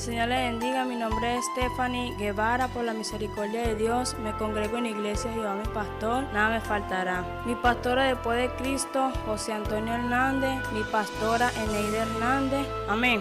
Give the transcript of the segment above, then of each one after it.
El Señor le bendiga, mi nombre es Stephanie Guevara. Por la misericordia de Dios me congrego en la iglesia Jehová mi pastor, nada me faltará. Mi pastora después de Cristo, José Antonio Hernández, mi pastora Eneida Hernández. Amén.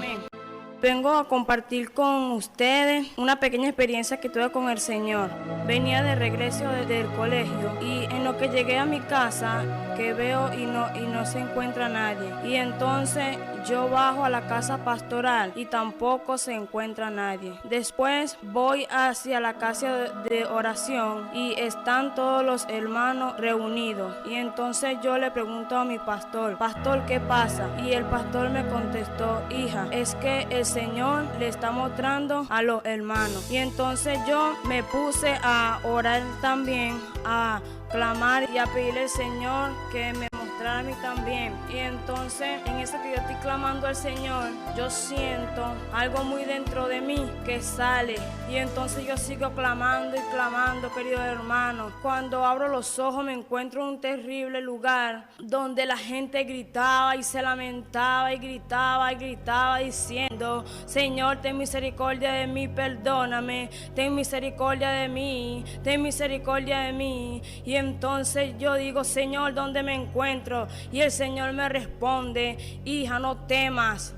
Vengo a compartir con ustedes una pequeña experiencia que tuve con el Señor. Venía de regreso desde el colegio y en lo que llegué a mi casa, que veo y no se encuentra nadie. Y entonces yo bajo a la casa pastoral y tampoco se encuentra nadie. Después voy hacia la casa de oración y están todos los hermanos reunidos. Y entonces yo le pregunto a mi pastor, pastor, ¿qué pasa? Y el pastor me contestó, hija, es que el Señor le está mostrando a los hermanos. Y entonces yo me puse a orar también, a clamar y a pedirle al Señor que me mostrara a mí también. Y entonces en eso que yo estoy clamando al Señor, yo siento algo muy dentro de mí que sale. Y entonces yo sigo clamando y clamando, queridos hermanos. Cuando abro los ojos me encuentro en un terrible lugar donde la gente gritaba y se lamentaba y gritaba diciendo, Señor, ten misericordia de mí, perdóname, ten misericordia de mí, ten misericordia de mí. Y entonces yo digo, Señor, ¿dónde me encuentro? Y el Señor me responde, hija, no temas,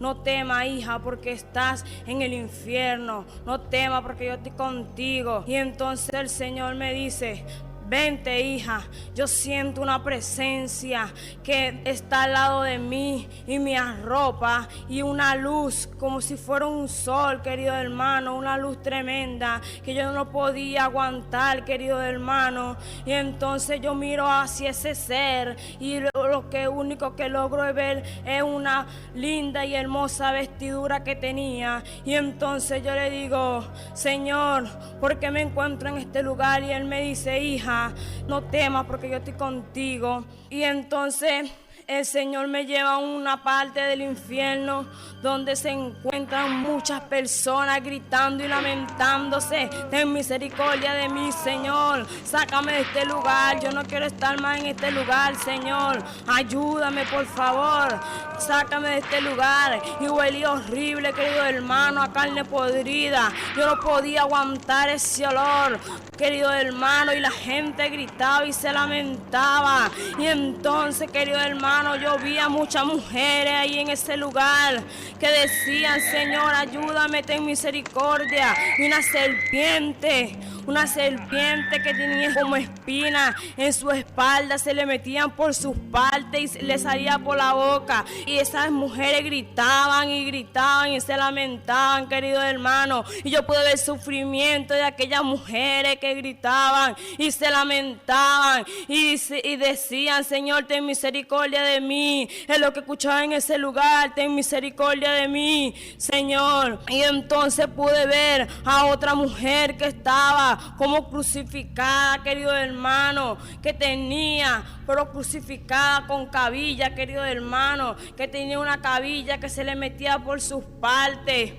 hija, porque estás en el infierno. No temas porque yo estoy contigo. Y entonces el Señor me dice, vente, hija, yo siento una presencia que está al lado de mí y me arropa y una luz como si fuera un sol, querido hermano, una luz tremenda que yo no podía aguantar, querido hermano. Y entonces yo miro hacia ese ser y lo que único que logro ver es una linda y hermosa vestidura que tenía. Y entonces yo le digo, Señor, ¿por qué me encuentro en este lugar? Y él me dice, hija, no temas porque yo estoy contigo. Y entonces el Señor me lleva a una parte del infierno donde se encuentran muchas personas gritando y lamentándose. Ten misericordia de mí, Señor. Sácame de este lugar. Yo no quiero estar más en este lugar, Señor. Ayúdame, por favor. Sácame de este lugar. Y huelía horrible, querido hermano, a carne podrida. Yo no podía aguantar ese olor, querido hermano. Y la gente gritaba y se lamentaba. Y entonces, querido hermano, yo vi a muchas mujeres ahí en ese lugar que decían, Señor, ayúdame, ten misericordia. Y una serpiente que tenía como espina en su espalda, se le metían por sus partes y le salía por la boca. Y esas mujeres gritaban y se lamentaban, querido hermano. Y yo pude ver el sufrimiento de aquellas mujeres que gritaban y se lamentaban y decían, Señor, ten misericordia de mí. Es lo que escuchaba en ese lugar, ten misericordia de mí, Señor. Y entonces pude ver a otra mujer que estaba como crucificada, querido hermano, que tenía, pero crucificada con cabilla, querido hermano, que tenía una cabilla que se le metía por sus partes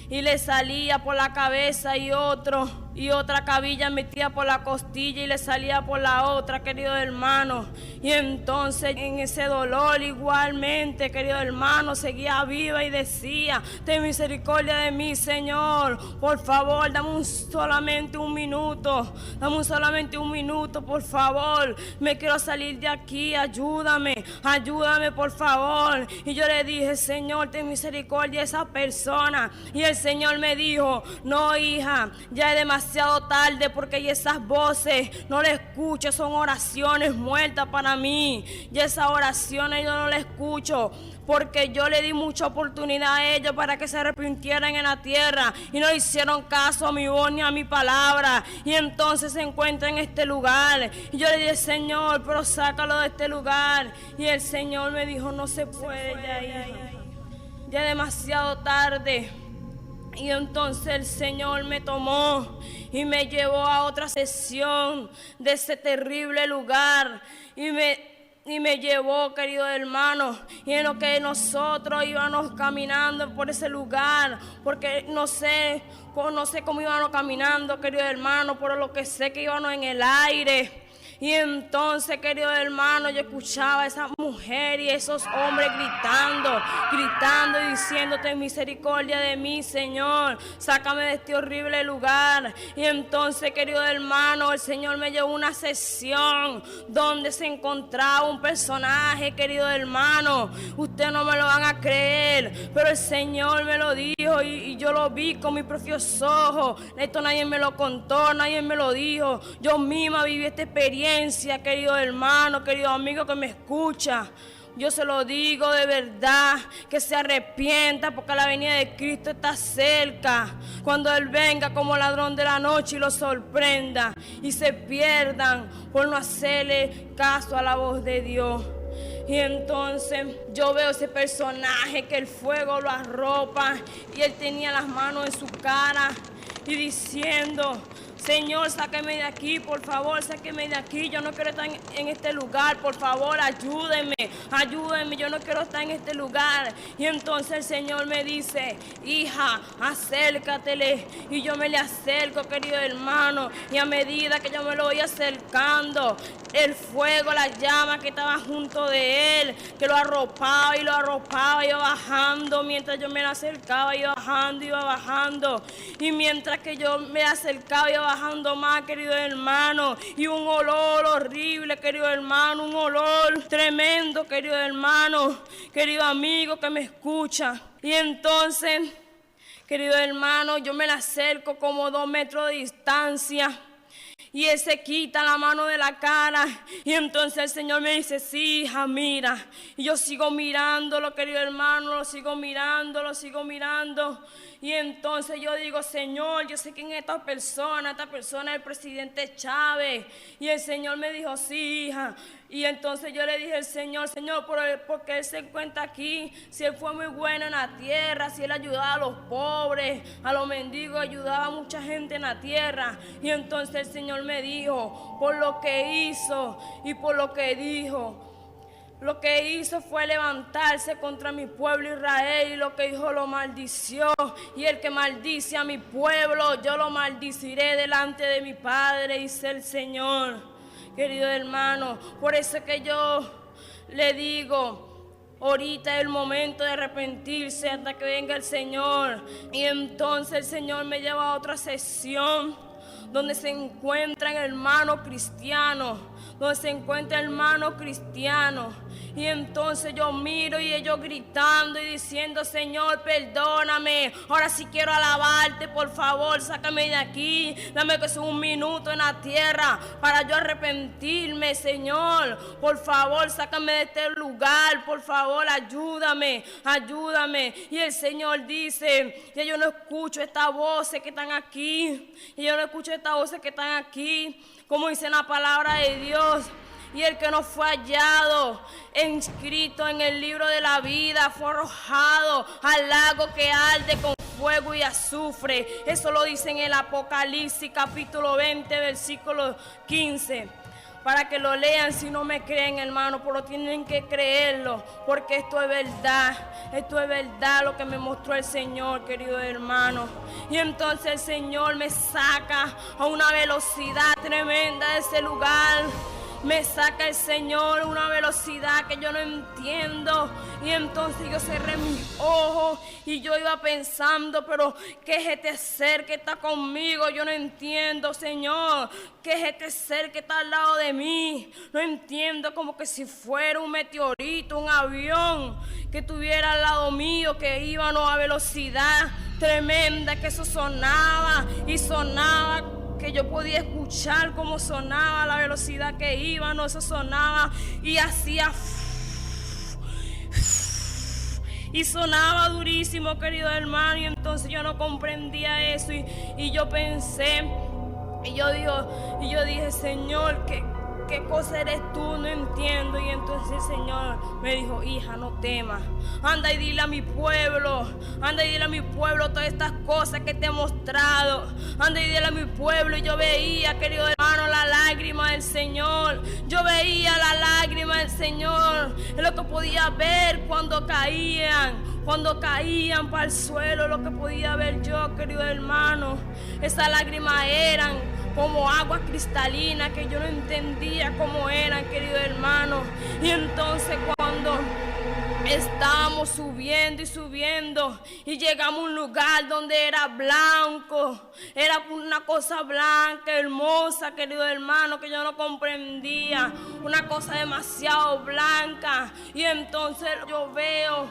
y le salía por la cabeza y otra cabilla metía por la costilla y le salía por la otra, querido hermano. Y entonces en ese dolor igualmente, querido hermano, seguía viva y decía, ten misericordia de mí, Señor, por favor, dame solamente un minuto, por favor, me quiero salir de aquí, ayúdame, por favor. Y yo le dije, Señor, ten misericordia de esa persona. Y el Señor me dijo, no, hija, ya es demasiado tarde porque esas voces no las escucho, son oraciones muertas para mí. Y esas oraciones yo no las escucho porque yo le di mucha oportunidad a ellos para que se arrepintieran en la tierra y no hicieron caso a mi voz ni a mi palabra. Y entonces se encuentra en este lugar. Y yo le dije, Señor, pero sácalo de este lugar. Y el Señor me dijo, no se puede ya, hija. Ya es demasiado tarde. Y entonces el Señor me tomó y me llevó a otra sesión de ese terrible lugar. Y me llevó, querido hermano, y en lo que nosotros íbamos caminando por ese lugar, porque no sé cómo íbamos caminando, querido hermano, pero lo que sé que íbamos en el aire. Y entonces, querido hermano, yo escuchaba a esa mujer y esos hombres gritando y diciendo: ten misericordia de mí, Señor, sácame de este horrible lugar. Y entonces, querido hermano, el Señor me llevó a una sesión donde se encontraba un personaje, querido hermano. Ustedes no me lo van a creer, pero el Señor me lo dijo y yo lo vi con mis propios ojos. Esto nadie me lo contó, nadie me lo dijo. Yo misma viví esta experiencia, querido hermano, querido amigo que me escucha. Yo se lo digo de verdad, que se arrepienta porque la venida de Cristo está cerca. Cuando Él venga como ladrón de la noche y los sorprenda y se pierdan por no hacerle caso a la voz de Dios. Y entonces yo veo ese personaje que el fuego lo arropa y él tenía las manos en su cara y diciendo: Señor, sáqueme de aquí, por favor, sáqueme de aquí. Yo no quiero estar en este lugar, por favor, ayúdenme, yo no quiero estar en este lugar. Y entonces el Señor me dice: hija, acércatele. Y yo me le acerco, querido hermano, y a medida que yo me lo voy acercando, el fuego, la llama que estaba junto de él, que lo arropaba, iba bajando. Mientras yo me acercaba, iba bajando. Y mientras que yo me acercaba, iba bajando más, querido hermano. Y un olor horrible, querido hermano, un olor tremendo, querido hermano, querido amigo que me escucha. Y entonces, querido hermano, yo me le acerco como 2 metros de distancia. Y él se quita la mano de la cara. Y entonces el Señor me dice: sí, hija, mira. Y yo sigo mirándolo, querido hermano, lo sigo mirando. Y entonces yo digo: Señor, yo sé quién es esta persona es el presidente Chávez. Y el Señor me dijo: sí, hija. Y entonces yo le dije al Señor: Señor, porque Él se encuentra aquí, si Él fue muy bueno en la tierra, si Él ayudaba a los pobres, a los mendigos, ayudaba a mucha gente en la tierra. Y entonces el Señor me dijo: por lo que hizo y por lo que dijo. Lo que hizo fue levantarse contra mi pueblo Israel, y lo que dijo lo maldició. Y el que maldice a mi pueblo, yo lo maldiciré delante de mi Padre, dice el Señor. Querido hermano, por eso es que yo le digo: ahorita es el momento de arrepentirse hasta que venga el Señor. Y entonces el Señor me lleva a otra sesión donde se encuentran hermanos cristianos, Y entonces yo miro y ellos gritando y diciendo: Señor, perdóname, ahora sí quiero alabarte, por favor, sácame de aquí, dame que sea 1 minuto en la tierra para yo arrepentirme, Señor, por favor, sácame de este lugar, por favor, ayúdame. Y el Señor dice: que yo no escucho estas voces que están aquí, como dice la palabra de Dios. Y el que no fue hallado, inscrito en el libro de la vida, fue arrojado al lago que arde con fuego y azufre. Eso lo dice en el Apocalipsis capítulo 20, versículo 15. Para que lo lean, si no me creen, hermano, pero tienen que creerlo, porque esto es verdad lo que me mostró el Señor, querido hermano. Y entonces el Señor me saca a una velocidad tremenda de ese lugar. Me saca el Señor a una velocidad que yo no entiendo. Y entonces yo cerré mis ojos y yo iba pensando: pero ¿qué es este ser que está conmigo? Yo no entiendo, Señor. ¿Qué es este ser que está al lado de mí? No entiendo, como que si fuera un meteorito, un avión que estuviera al lado mío, que íbamos a velocidad tremenda, que eso sonaba y sonaba, que yo podía escuchar cómo sonaba a la velocidad que iba, no, eso sonaba y hacía y sonaba durísimo, querido hermano. Y entonces yo no comprendía eso y yo pensé y yo dije: Señor, ¿qué cosa eres tú? No entiendo. Y entonces el Señor me dijo: hija, no temas, anda y dile a mi pueblo todas estas cosas que te he mostrado, anda y dile a mi pueblo. Y yo veía, querido hermano, hermano, la lágrima del Señor. Yo veía la lágrima del Señor. Es lo que podía ver cuando caían para el suelo, lo que podía ver yo, querido hermano. Esas lágrimas eran como agua cristalina que yo no entendía cómo eran, querido hermano. Y entonces cuando estábamos subiendo y llegamos a un lugar donde era blanco, era una cosa blanca, hermosa, querido hermano, que yo no comprendía, una cosa demasiado blanca. Y entonces yo veo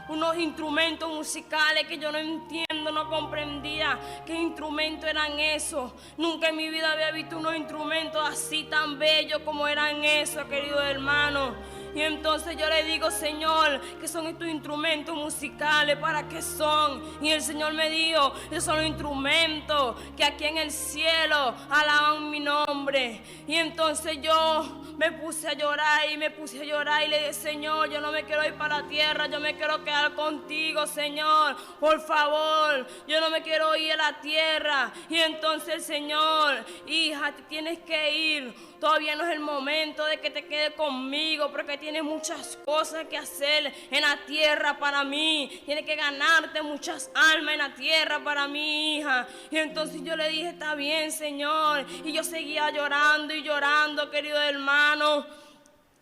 unos instrumentos musicales que yo no entiendo, no comprendía qué instrumentos eran esos. Nunca en mi vida había visto unos instrumentos así tan bellos como eran esos, querido hermano. Y entonces yo le digo, Señor, ¿qué son estos instrumentos musicales? ¿Para qué son? Y el Señor me dijo, esos son los instrumentos que aquí en el cielo alaban mi nombre. Y entonces yo me puse a llorar y le dije, Señor, yo no me quiero ir para la tierra, yo me quiero quedar contigo, Señor, por favor, yo no me quiero ir a la tierra. Y entonces el Señor, hija, te tienes que ir, todavía no es el momento de que te quedes conmigo, porque tienes muchas cosas que hacer en la tierra para mí, tienes que ganarte muchas almas en la tierra para mí, hija. Y entonces yo le dije, está bien, Señor, y yo seguía llorando y llorando, querido hermano.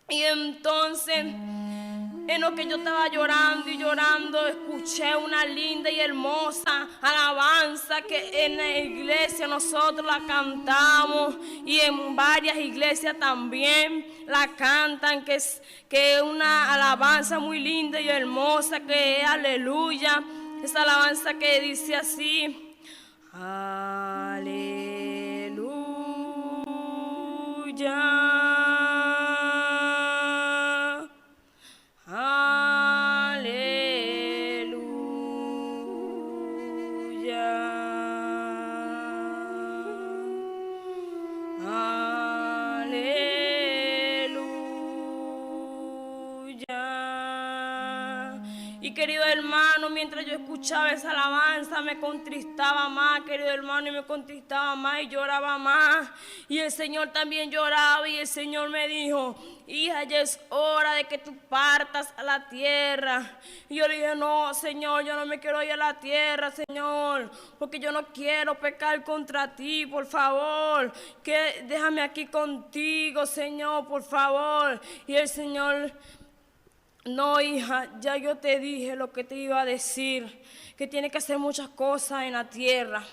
Y entonces, en lo que yo estaba llorando y llorando, escuché una linda y hermosa alabanza que en la iglesia nosotros la cantamos y en varias iglesias también la cantan, que es una alabanza muy linda y hermosa, que es aleluya. Esa alabanza que dice así: aleluya. Y querido hermano, mientras yo escuchaba esa alabanza, me contristaba más, querido hermano, y me contristaba más y lloraba más. Y el Señor también lloraba y el Señor me dijo: hija, ya es hora de que tú partas a la tierra. Y yo le dije: no, Señor, yo no me quiero ir a la tierra, Señor, porque yo no quiero pecar contra ti, por favor, que déjame aquí contigo, Señor, por favor. Y el Señor: no, hija, ya yo te dije lo que te iba a decir, que tienes que hacer muchas cosas en la tierra.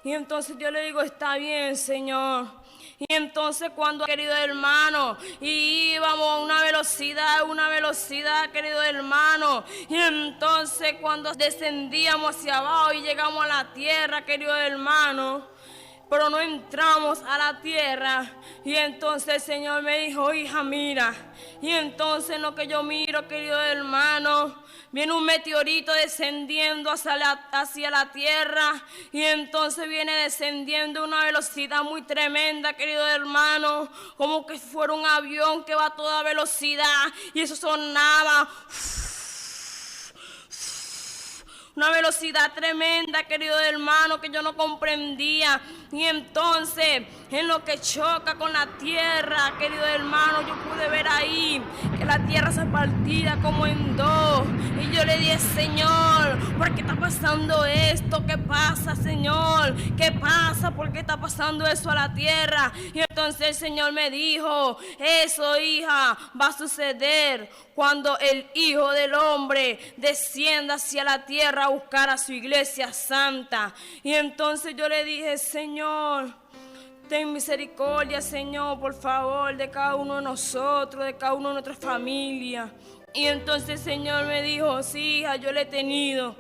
Y entonces yo le digo: está bien, Señor. Y entonces cuando, querido hermano, íbamos a una velocidad, querido hermano. Y entonces cuando descendíamos hacia abajo y llegamos a la tierra, querido hermano, pero no entramos a la tierra. Y entonces el Señor me dijo: hija, mira. Y entonces en lo que yo miro, querido hermano, viene un meteorito descendiendo hacia la tierra. Y entonces viene descendiendo a una velocidad muy tremenda, querido hermano, como que fuera un avión que va a toda velocidad. Y eso sonaba una velocidad tremenda, querido hermano, que yo no comprendía. Y entonces, en lo que choca con la tierra, querido hermano, yo pude ver ahí que la tierra se partía como en dos. Y yo le dije: Señor, ¿por qué está pasando esto? ¿Qué pasa, Señor? ¿Qué pasa? ¿Por qué está pasando eso a la tierra? Y entonces el Señor me dijo: eso, hija, va a suceder cuando el Hijo del Hombre descienda hacia la tierra a buscar a su iglesia santa. Y entonces yo le dije: Señor, ten misericordia, Señor, por favor, de cada uno de nosotros, de cada uno de nuestra familia. Y entonces el Señor me dijo: sí, hija, yo le he tenido,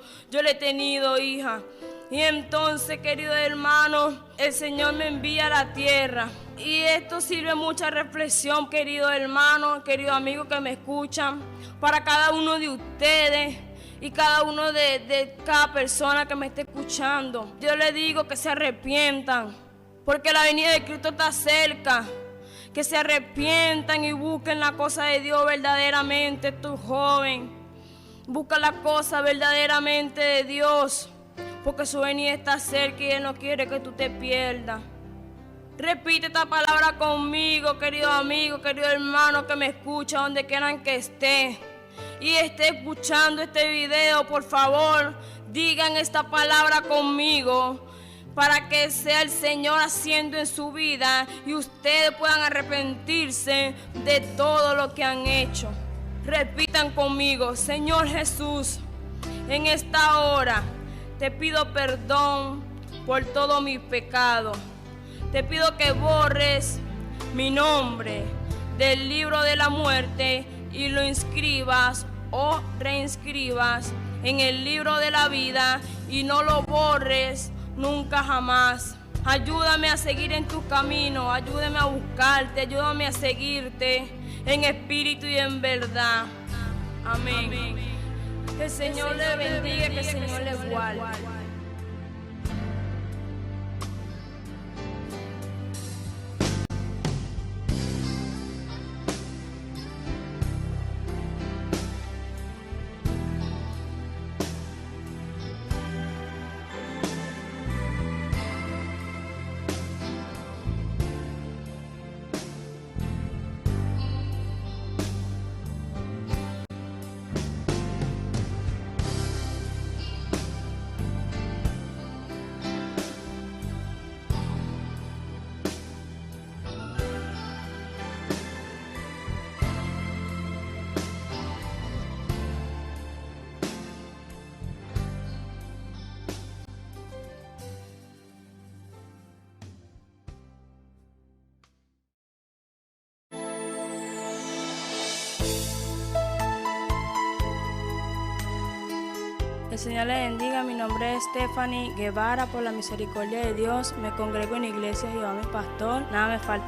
hija. Y entonces, querido hermano, el Señor me envía a la tierra. Y esto sirve mucha reflexión, querido hermano, querido amigo que me escuchan, para cada uno de ustedes y cada uno de cada persona que me esté escuchando. Yo les digo que se arrepientan, porque la venida de Cristo está cerca. Que se arrepientan y busquen la cosa de Dios verdaderamente, tú joven. Busca la cosa verdaderamente de Dios, porque su venida está cerca y Él no quiere que tú te pierdas. Repite esta palabra conmigo, querido amigo, querido hermano que me escucha donde quieran que esté y esté escuchando este video. Por favor, digan esta palabra conmigo para que sea el Señor haciendo en su vida y ustedes puedan arrepentirse de todo lo que han hecho. Repitan conmigo: Señor Jesús, en esta hora te pido perdón por todo mi pecado. Te pido que borres mi nombre del libro de la muerte y lo inscribas o reinscribas en el libro de la vida y no lo borres nunca jamás. Ayúdame a seguir en tu camino, ayúdame a buscarte, ayúdame a seguirte en espíritu y en verdad. Amén. Que el Señor le bendiga, que el Señor le guarde. El Señor le bendiga, mi nombre es Stephanie Guevara, por la misericordia de Dios me congrego en la iglesia Jehová mi pastor, nada me falta.